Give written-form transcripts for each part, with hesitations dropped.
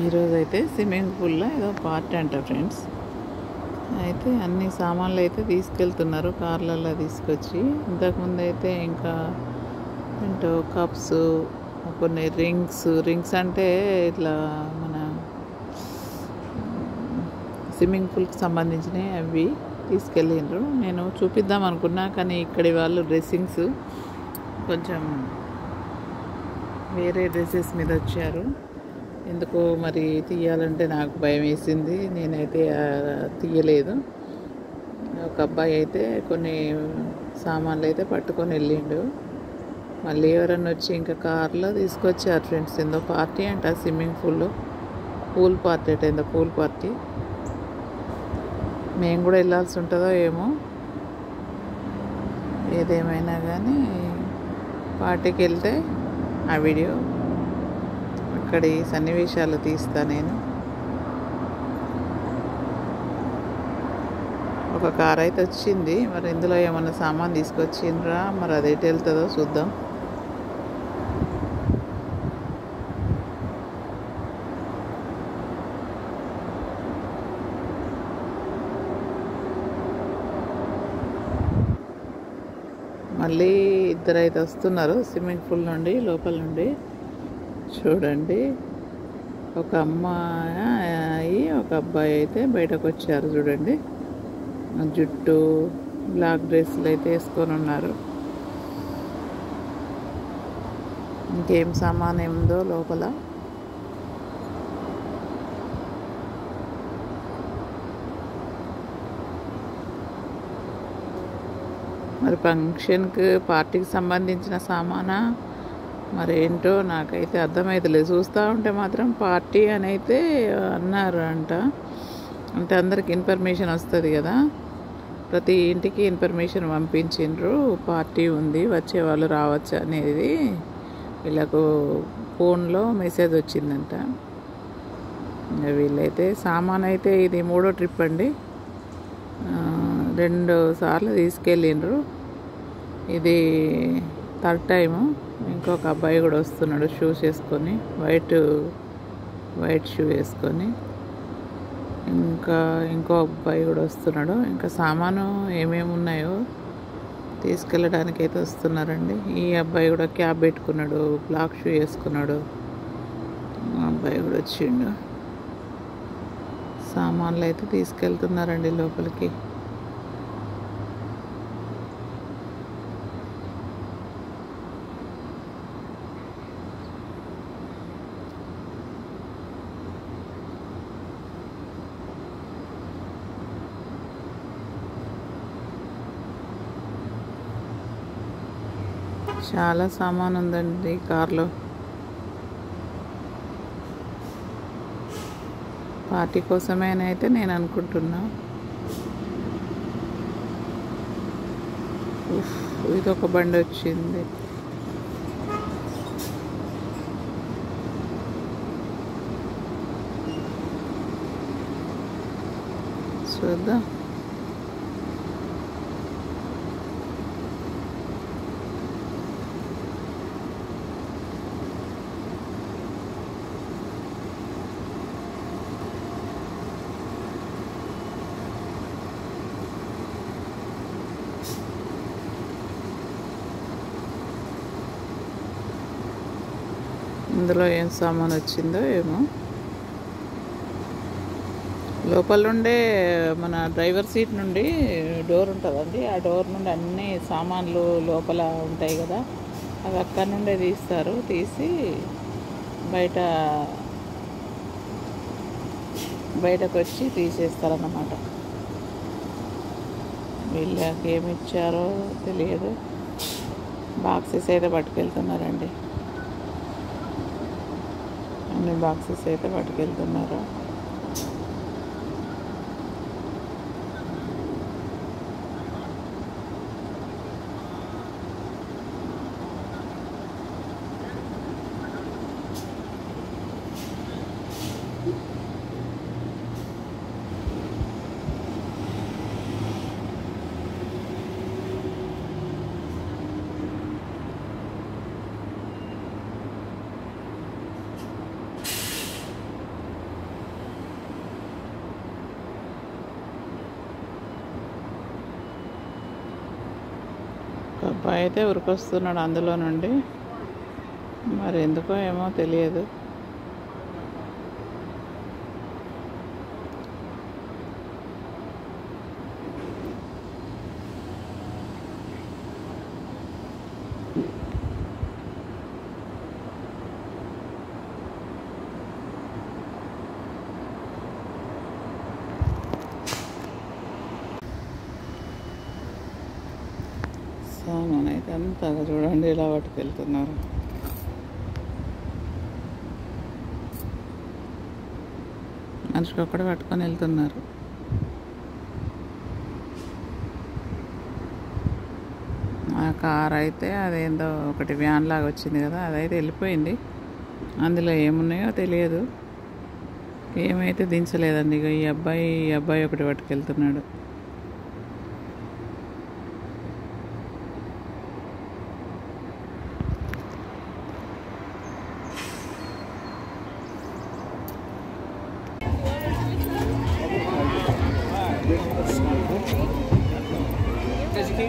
ఈరోజైతే స్విమ్మింగ్ పూల్లో ఏదో పార్టీ అంట ఫ్రెండ్స్. అయితే అన్ని సామాన్లు అయితే తీసుకెళ్తున్నారు కార్లలో తీసుకొచ్చి. ఇంతకుముందు అయితే ఇంకా ఏంటో కప్స్, కొన్ని రింగ్స్ అంటే ఇట్లా మన స్విమ్మింగ్ పూల్కి సంబంధించినవి అవి తీసుకెళ్ళిండ్రు. నేను చూపిద్దాం అనుకున్నా, కానీ ఇక్కడి వాళ్ళు డ్రెస్సింగ్స్ కొంచెం వేరే డ్రెస్సెస్ మీద వచ్చారు. ఎందుకో మరి తీయాలంటే నాకు భయం వేసింది, నేనైతే తీయలేదు. ఒక అబ్బాయి అయితే కొన్ని సామాన్లు అయితే పట్టుకొని వెళ్ళిండు. మళ్ళీ ఎవరన్నా వచ్చి ఇంకా కార్లో తీసుకొచ్చారు ఫ్రెండ్స్. ఏందో పార్టీ అంట, స్విమ్మింగ్ పూల్ పార్టీ అంటే ఏందో పూల్ పార్టీ. మేము కూడా వెళ్ళాల్సి ఉంటుందో ఏమో. ఏదేమైనా కానీ పార్టీకి వెళ్తే ఆ వీడియో అక్కడి సన్నివేశాలు తీస్తా నేను. ఒక కార్ అయితే వచ్చింది, మరి ఇందులో ఏమన్నా సామాన్ తీసుకొచ్చిండ్రా, మరి అది ఎటు వెళ్తుందో చూద్దాం. మళ్ళీ ఇద్దరైతే వస్తున్నారు స్విమ్మింగ్ పూల్ నుండి, లోపల నుండి. చూడండి, ఒక అమ్మాయి ఒక అబ్బాయి అయితే బయటకు వచ్చారు. చూడండి, జుట్టు బ్లాక్ డ్రెస్సులు అయితే వేసుకొని ఉన్నారు. ఇంకేం సామాన్ ఏముందో లోపల. మరి ఫంక్షన్కి పార్టీకి సంబంధించిన సామానా మరి ఏంటో నాకైతే అర్థమవుతలేదు. చూస్తూ ఉంటే మాత్రం పార్టీ అని అయితే అన్నారు అంట. అంటే అందరికి ఇన్ఫర్మేషన్ వస్తుంది కదా, ప్రతి ఇంటికి ఇన్ఫర్మేషన్ పంపించిండ్రు, పార్టీ ఉంది, వచ్చే వాళ్ళు రావచ్చు అనేది వీళ్ళకు ఫోన్లో మెసేజ్ వచ్చిందంట. వీళ్ళైతే సామాన్ అయితే ఇది 3వ ట్రిప్ అండి. 2 సార్లు తీసుకెళ్ళిండ్రు, ఇది 3rd టైము. ఇంకొక అబ్బాయి కూడా వస్తున్నాడు షూస్ వేసుకొని, వైట్ షూ వేసుకొని. ఇంకో అబ్బాయి కూడా వస్తున్నాడు. ఇంకా సామాను ఏమేమి ఉన్నాయో తీసుకెళ్ళడానికి అయితే వస్తున్నారండి. ఈ అబ్బాయి కూడా క్యాప్ పెట్టుకున్నాడు, బ్లాక్ షూ వేసుకున్నాడు. ఆ అబ్బాయి కూడా వచ్చిండు. సామాన్లు అయితే తీసుకెళ్తున్నారండి లోపలికి. చాలా సామాన్ ఉందండి కార్లో. పార్టీ కోసమేనైతే నేను అనుకుంటున్నా. ఇదొక బండి వచ్చింది. చూద్దాం. ఇందులో ఏం సామాన్ వచ్చిందో ఏమో. లోపల నుండే మన డ్రైవర్ సీట్ నుండి డోర్ ఉంటుందండి, ఆ డోర్ నుండి అన్ని సామాన్లు లోపల ఉంటాయి కదా, అవి అక్కడి నుండే తీస్తారు. తీసి బయటకు వచ్చి తీసేస్తారన్నమాట. వీళ్ళకి ఏమి ఇచ్చారో తెలియదు. బాక్సెస్ అయితే పట్టుకెళ్తున్నారండి, అన్ని బాక్సెస్ అయితే పట్టుకెళ్తున్నారు. అబ్బాయి అయితే ఉరికొస్తున్నాడు అందులో నుండి. మరి ఎందుకో ఏమో తెలియదు. సామాన్ అయితే అంతా చూడండి ఇలా పట్టుకెళ్తున్నారు. మనిషికి ఒక్కడే పట్టుకొని వెళ్తున్నారు. ఆ కార్ అయితే అదేందో ఒకటి వ్యాన్ లాగా వచ్చింది కదా, అదైతే వెళ్ళిపోయింది. అందులో ఏమున్నాయో తెలియదు. ఏమైతే దించలేదండి. ఇక ఈ అబ్బాయి ఒకటి పట్టుకెళ్తున్నాడు.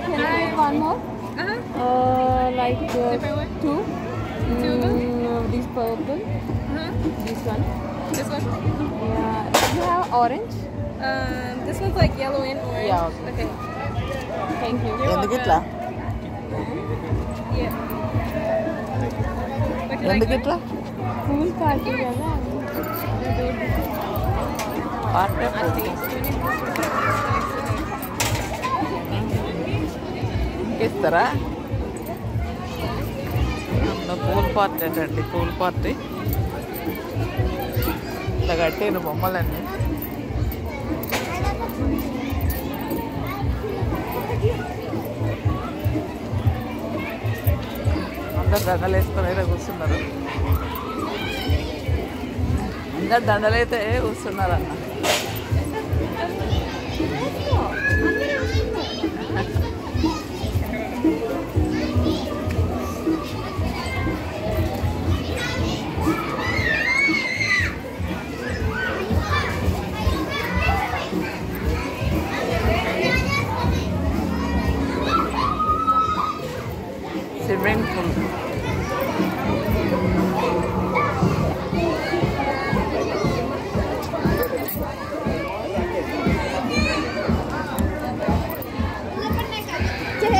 Can I have one more? Like two. This purple. This one. This one? Yeah. You have orange? This one's like yellow and orange. Yeah, Okay. Thank you. ఎందుకు ఇట్లా Yeah. Would you like ఎందుకు that? ఇట్లా Full party కదా. ఇస్తారా? Pool party అండి, pool party. ఇట్లా కట్టిన బొమ్మలన్నీ. అందరు దండలు వేసుకొని అయితే కూర్చున్నారు. అందరు దండలు అయితే కూర్చున్నారు అన్న. Swimming pool.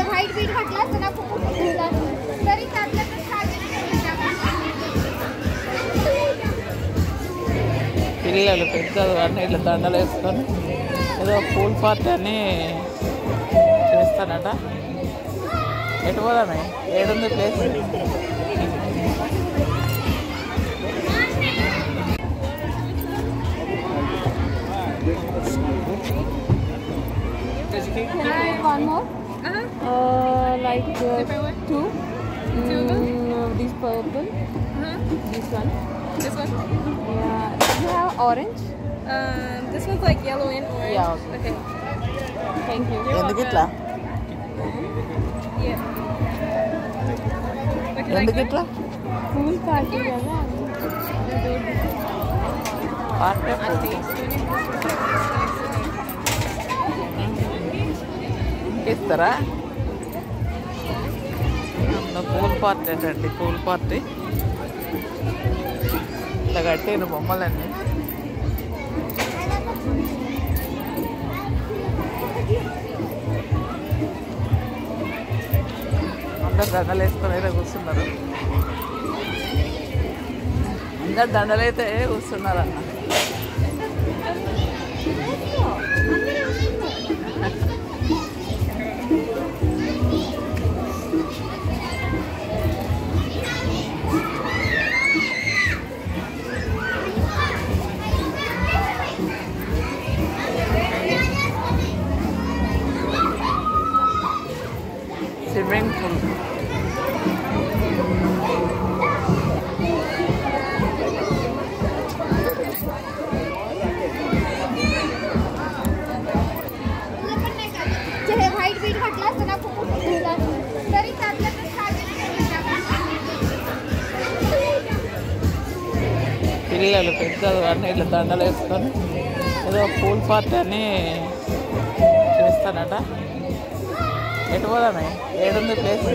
व्हाइट बीट घातला तर ना खूप तरी त्यातलं పిల్లలు పెద్దలు అన్నీ ఇట్లా దండలు వేసుకొని ఏదో పూల్ పార్టీ అని చేస్తానట. ఎటు పోదామే? ఏడుంది place? Can I have one more? Like two. This purple. This one. This one? Yeah. You have orange? This one's like yellow and orange. Yeah, Okay. Thank you. ఎందుకు ఇట్లా Yeah. Would you like ఎందుకు that? ఇట్లా Full party కదా. Party ఇస్తారా? Pool party అండి, pool party. ఇట్లా కట్టిన బొమ్మలన్నీ. అందరు దండలు వేసుకొని అయితే కూర్చున్నారు. అందరు దండలు అయితే కూర్చున్నారు అన్న. Swimming pool. व्हाइट बीट घातला तर ना खूप तरी त्यातलं పిల్లలు పెద్దలు అన్నీ ఇట్లా దండలు వేసుకొని ఏదో పూల్ పార్టీ అని చేస్తానట. ఎటు పోదామే ఏడుంది ప్లేస్